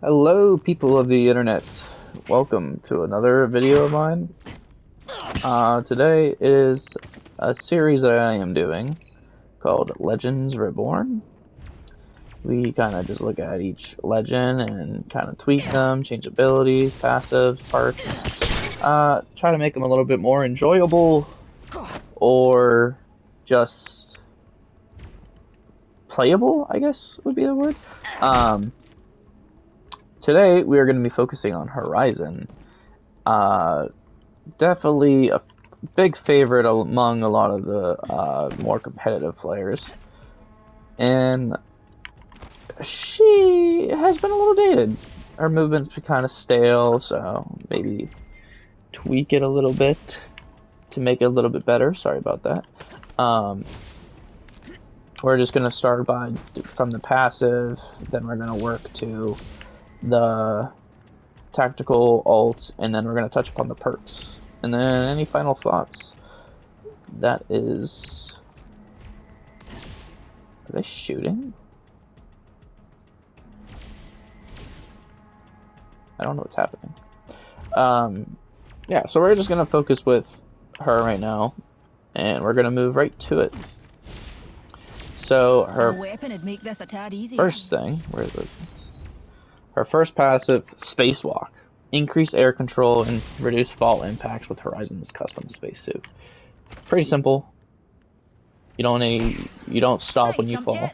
Hello, people of the internet. Welcome to another video of mine. Today is a series that I am doing called Legends Reborn. We kind of just look at each legend and kind of tweak them, change abilities, passives, perks, try to make them a little bit more enjoyable or just playable, I guess would be the word. Today, we are going to be focusing on Horizon. Definitely a big favorite among a lot of the more competitive players. And she has been a little dated. Her movement's been kind of stale, so maybe tweak it a little bit to make it a little bit better. Sorry about that. We're just going to start from the passive, then we're going to work to the tactical alt, and then we're going to touch upon the perks. And then any final thoughts? That is... Are they shooting? I don't know what's happening. Yeah, so we're just going to focus with her right now, and we're going to move right to it. So her first thing, where is it? Her first passive, Spacewalk. Increase air control and reduce fall impacts with Horizon's custom spacesuit. Pretty simple. You don't stop when you fall.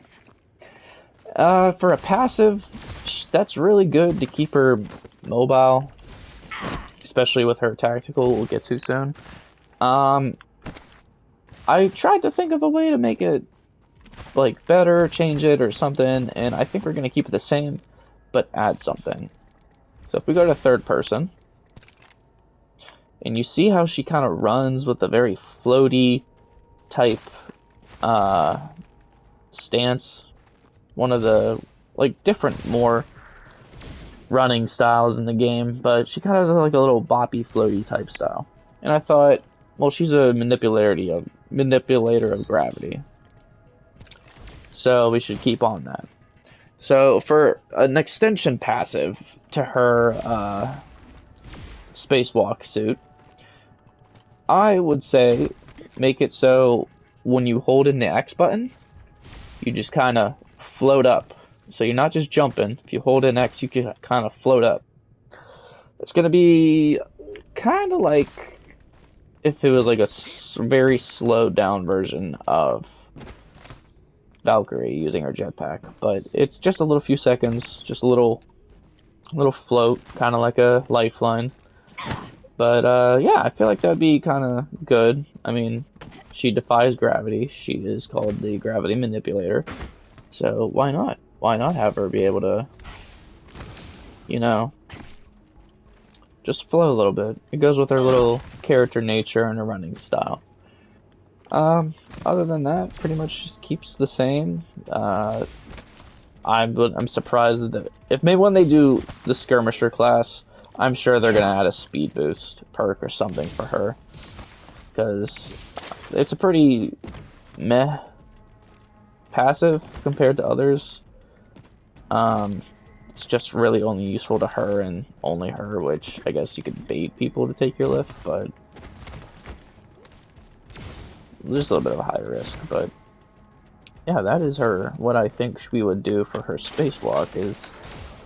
For a passive, that's really good to keep her mobile, especially with her tactical. We'll get to soon. I tried to think of a way to make it like better, change it or something, and I think we're gonna keep it the same, but add something. So if we go to third person, and you see how she kind of runs with a very floaty type stance, one of the different more running styles in the game, but she kind of has like a little boppy floaty type style. And I thought, well, she's a manipulator of gravity, so we should keep on that. So for an extension passive to her spacewalk suit, I would say make it so when you hold in the X button, you just kind of float up. So you're not just jumping. If you hold in X, you can kind of float up. It's going to be kind of like if it was like a very slowed down version of Valkyrie using her jetpack, but it's just a little few seconds, just a little float, kind of like a lifeline. But yeah, I feel like that'd be kind of good. I mean, she defies gravity. She is called the gravity manipulator, so why not? Why not have her be able to, you know, just flow a little bit? It goes with her little character nature and her running style. Other than that, pretty much just keeps the same. I'm surprised that maybe when they do the skirmisher class, I'm sure they're gonna add a speed boost perk or something for her, because it's a pretty meh passive compared to others. It's just really only useful to her and only her, which I guess you could bait people to take your lift, but there's a little bit of a high risk. But yeah, that is her. What I think we would do for her spacewalk is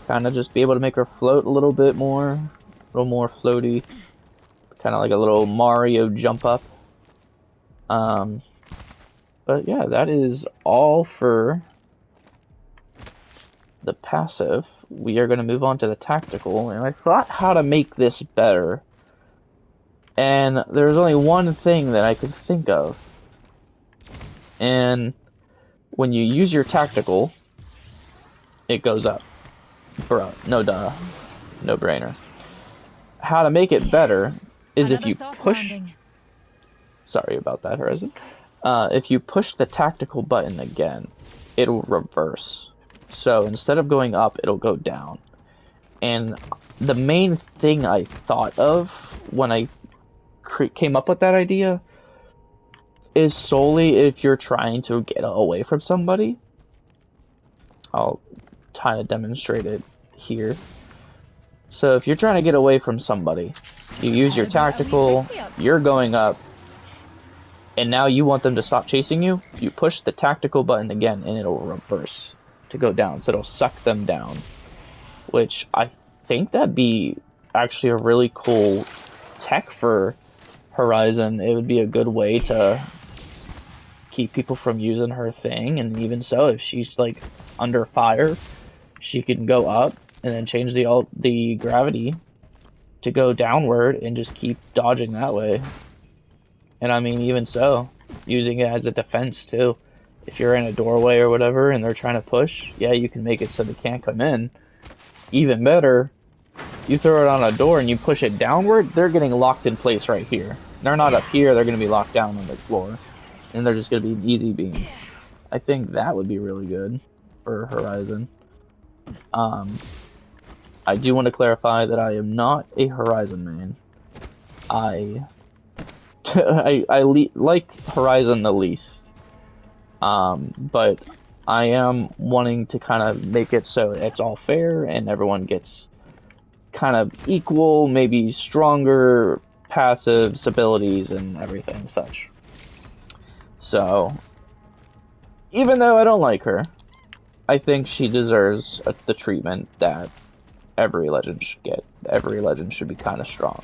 kind of just be able to make her float a little bit more, a little more floaty, kind of like a little Mario jump up. But yeah, that is all for the passive. We are going to move on to the tactical, and I thought how to make this better, and there's only one thing that I could think of. And when you use your tactical, it goes up. Bro, no duh. No brainer. How to make it better is if you push... Sorry about that, Horizon. If you push the tactical button again, it'll reverse. So instead of going up, it'll go down. And the main thing I thought of when I came up with that idea is solely if you're trying to get away from somebody. I'll kind of demonstrate it here. So if you're trying to get away from somebody, you use your tactical, you're going up, and now you want them to stop chasing you, you push the tactical button again and it'll reverse to go down, so it'll suck them down. Which I think that'd be actually a really cool tech for Horizon. It would be a good way to keep people from using her thing, and even so, if she's like under fire, she can go up and then change the gravity to go downward and just keep dodging that way. And I mean, even so, using it as a defense too. If you're in a doorway or whatever and they're trying to push, yeah, you can make it so they can't come in. Even better, you throw it on a door and you push it downward, they're getting locked in place right here. They're not up here, they're going to be locked down on the floor. And they're just going to be an easy beam. I think that would be really good for Horizon. I do want to clarify that I am not a Horizon main. I like Horizon the least. But I am wanting to kind of make it so it's all fair and everyone gets kind of equal, maybe stronger passives, abilities, and everything such. So, even though I don't like her, I think she deserves the treatment that every legend should get. Every legend should be kind of strong.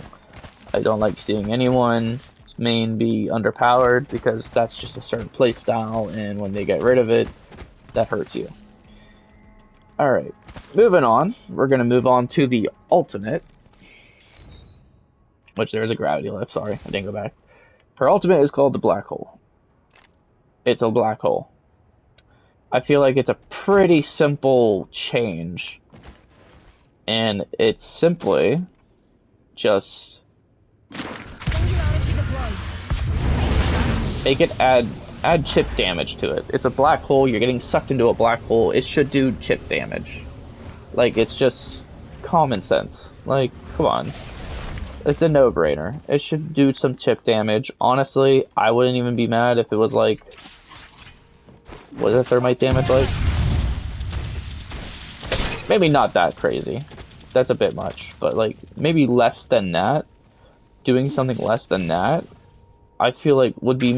I don't like seeing anyone's main be underpowered, because that's just a certain playstyle, and when they get rid of it, that hurts you. Alright, moving on. We're going to move on to the ultimate. Which there is a gravity lift, sorry, I didn't go back. Her ultimate is called the Black Hole. It's a black hole. I feel like it's a pretty simple change. And it's simply just make it add chip damage to it. It's a black hole, you're getting sucked into a black hole, it should do chip damage. Like, it's just common sense. Like, come on. It's a no-brainer. It should do some chip damage. Honestly, I wouldn't even be mad if it was like... What is thermite damage like? Maybe not that crazy. That's a bit much. But like, maybe less than that. Doing something less than that, I feel like would be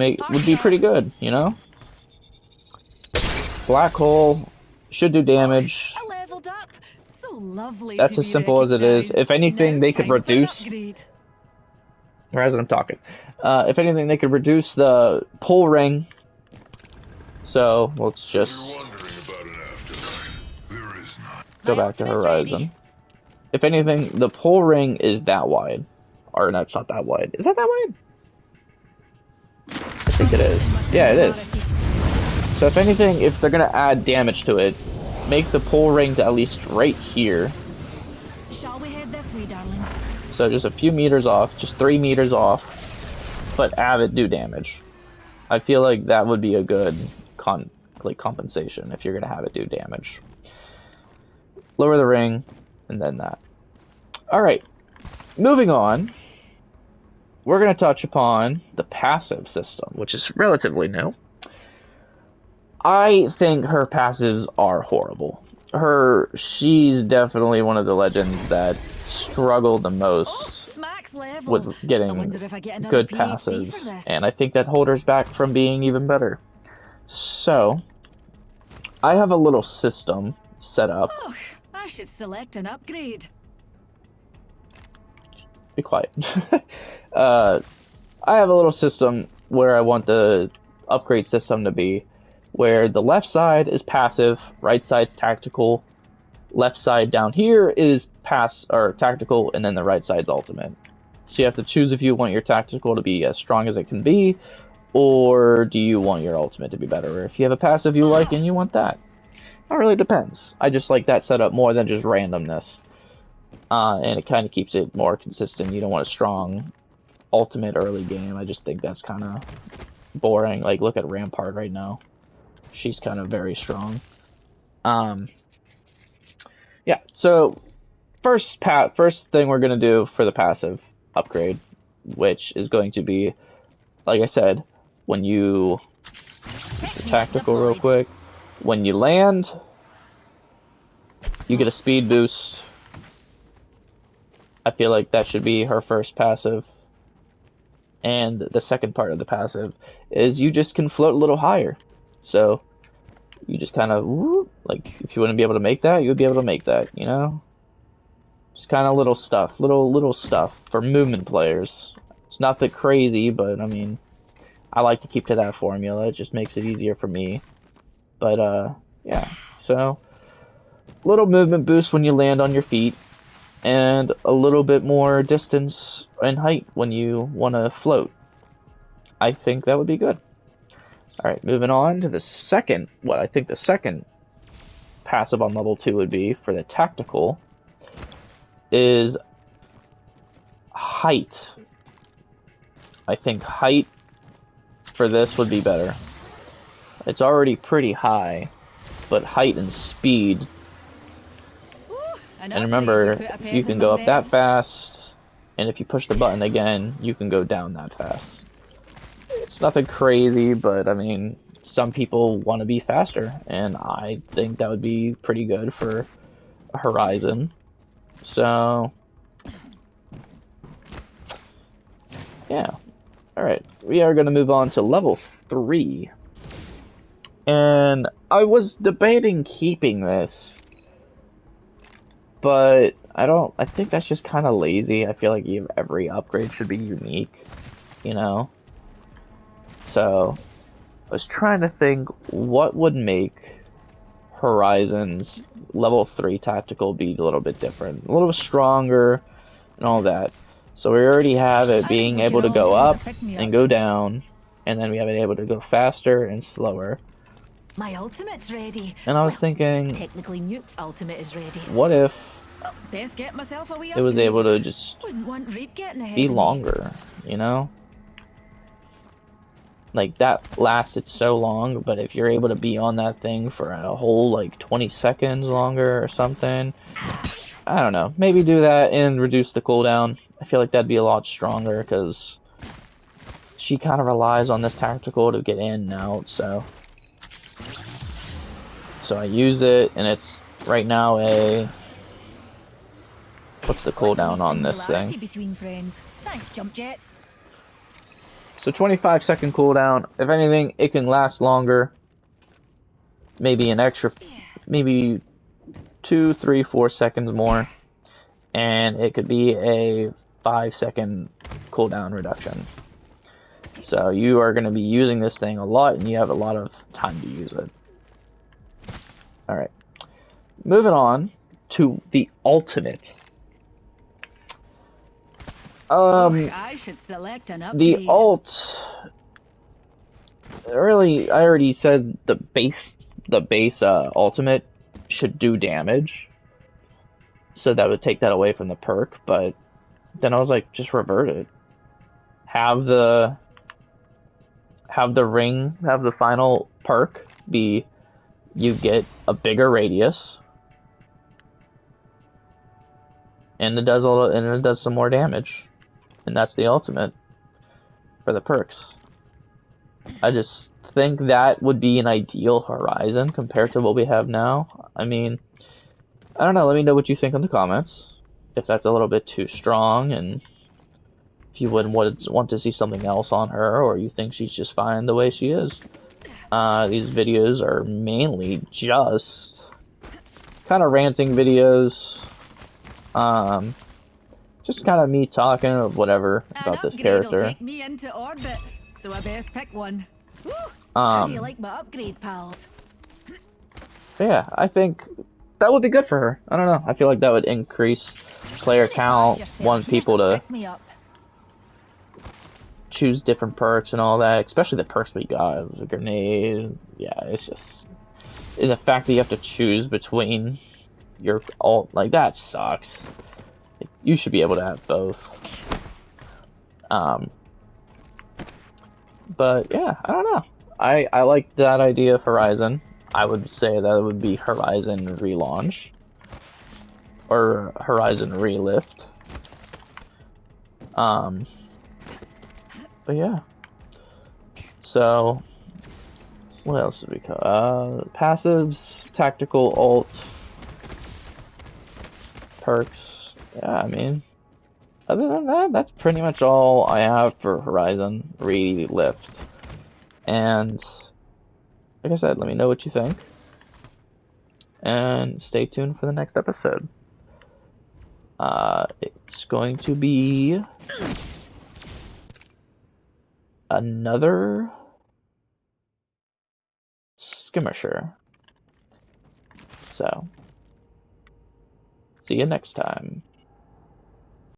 pretty good, you know? Black hole should do damage. That's as simple as it is. If anything, they could reduce... Or as I'm talking. If anything, they could reduce the pull ring. So, let's just go back to Horizon. If anything, the pull ring is that wide. Or, no, it's not that wide. Is that wide? I think it is. Yeah, it is. So if anything, if they're gonna add damage to it, make the pull ring to at least right here. Shall we head this way, darlings? So just a few meters off, just 3 meters off, but have it do damage. I feel like that would be a good compensation if you're gonna have it do damage. Lower the ring, and then that. Alright, moving on. We're gonna touch upon the passive system, which is relatively new. I think her passives are horrible. She's definitely one of the legends that struggle the most with getting good passives, and I think that holds her back from being even better. So, I have a little system set up. Oh, I should select an upgrade. Be quiet. I have a little system where I want the upgrade system to be, where the left side is passive, right side's tactical, left side down here is tactical, and then the right side's ultimate. So you have to choose if you want your tactical to be as strong as it can be, or do you want your ultimate to be better, or if you have a passive you like and you want that. It really depends. I just like that setup more than just randomness. And it kind of keeps it more consistent. You don't want a strong ultimate early game. I just think that's kind of boring. Like, look at Rampart right now. She's kind of very strong. Yeah, so first thing we're going to do for the passive upgrade, which is going to be, like I said, when you... Tactical real quick. When you land, You get a speed boost. I feel like that should be her first passive. And the second part of the passive is you just can float a little higher. So you just kind of, like, if you wouldn't be able to make that, you would be able to make that, you know? Just kind of little stuff, little stuff for movement players. It's not that crazy, but I mean, I like to keep to that formula. It just makes it easier for me. But yeah. So little movement boost when you land on your feet, and a little bit more distance and height when you want to float. I think that would be good. Alright, moving on to the second, what I think the second passive on level 2 would be for the tactical is height. I think height for this would be better. It's already pretty high, but height and speed. And remember, you can go up that fast, and if you push the button again, you can go down that fast. It's nothing crazy, but I mean, some people want to be faster, and I think that would be pretty good for Horizon. So, yeah. Alright, we are going to move on to level 3. And I was debating keeping this, but I think that's just kind of lazy. I feel like every upgrade should be unique, you know? So, I was trying to think what would make Horizon's level 3 tactical be a little bit different, a little stronger, and all that. So we already have it being able to go up and go down, and then we have it able to go faster and slower. My ultimate's ready. And I was thinking, technically Nuke's ultimate is ready. What if best get myself a wee it was able to just be longer, you know? Like, that lasted so long, but if you're able to be on that thing for a whole, like, 20 seconds longer or something, I don't know. Maybe do that and reduce the cooldown. I feel like that'd be a lot stronger, because she kind of relies on this tactical to get in and out, so I use it, and it's right now a... What's the cooldown on this thing? Between friends. Thanks, jump jets. So 25-second cooldown. If anything, it can last longer. Maybe an extra, maybe 2, 3, 4 seconds more. And it could be a 5-second cooldown reduction. So you are going to be using this thing a lot, and you have a lot of time to use it. Alright. Moving on to the ultimate. I should select an upgrade. The ult, really, I already said the base ultimate should do damage, so that would take that away from the perk, but then I was like, just revert it. Have the final perk be, you get a bigger radius, and it does some more damage. And that's the ultimate for the perks. I just think that would be an ideal Horizon compared to what we have now. I mean, I don't know. Let me know what you think in the comments. If that's a little bit too strong, and if you wouldn't want to see something else on her, or you think she's just fine the way she is. These videos are mainly just kind of ranting videos. Just kind of me talking or whatever about this character. Take me into orbit, so I best pick one. How do you like my upgrade, pals? Yeah, I think that would be good for her. I don't know. I feel like that would increase player count, want people to choose different perks and all that, especially the perks we got. It was a grenade. Yeah, it's just... And the fact that you have to choose between your ult, like, that sucks. You should be able to have both. But yeah, I don't know. I like that idea of Horizon. I would say that it would be Horizon Relaunch. Or Horizon Relift. But yeah. So, what else did we call? Passives, tactical, ult. perks. Yeah, I mean, other than that, that's pretty much all I have for Horizon Relift. And like I said, let me know what you think. And stay tuned for the next episode. It's going to be another skirmisher. So, see you next time.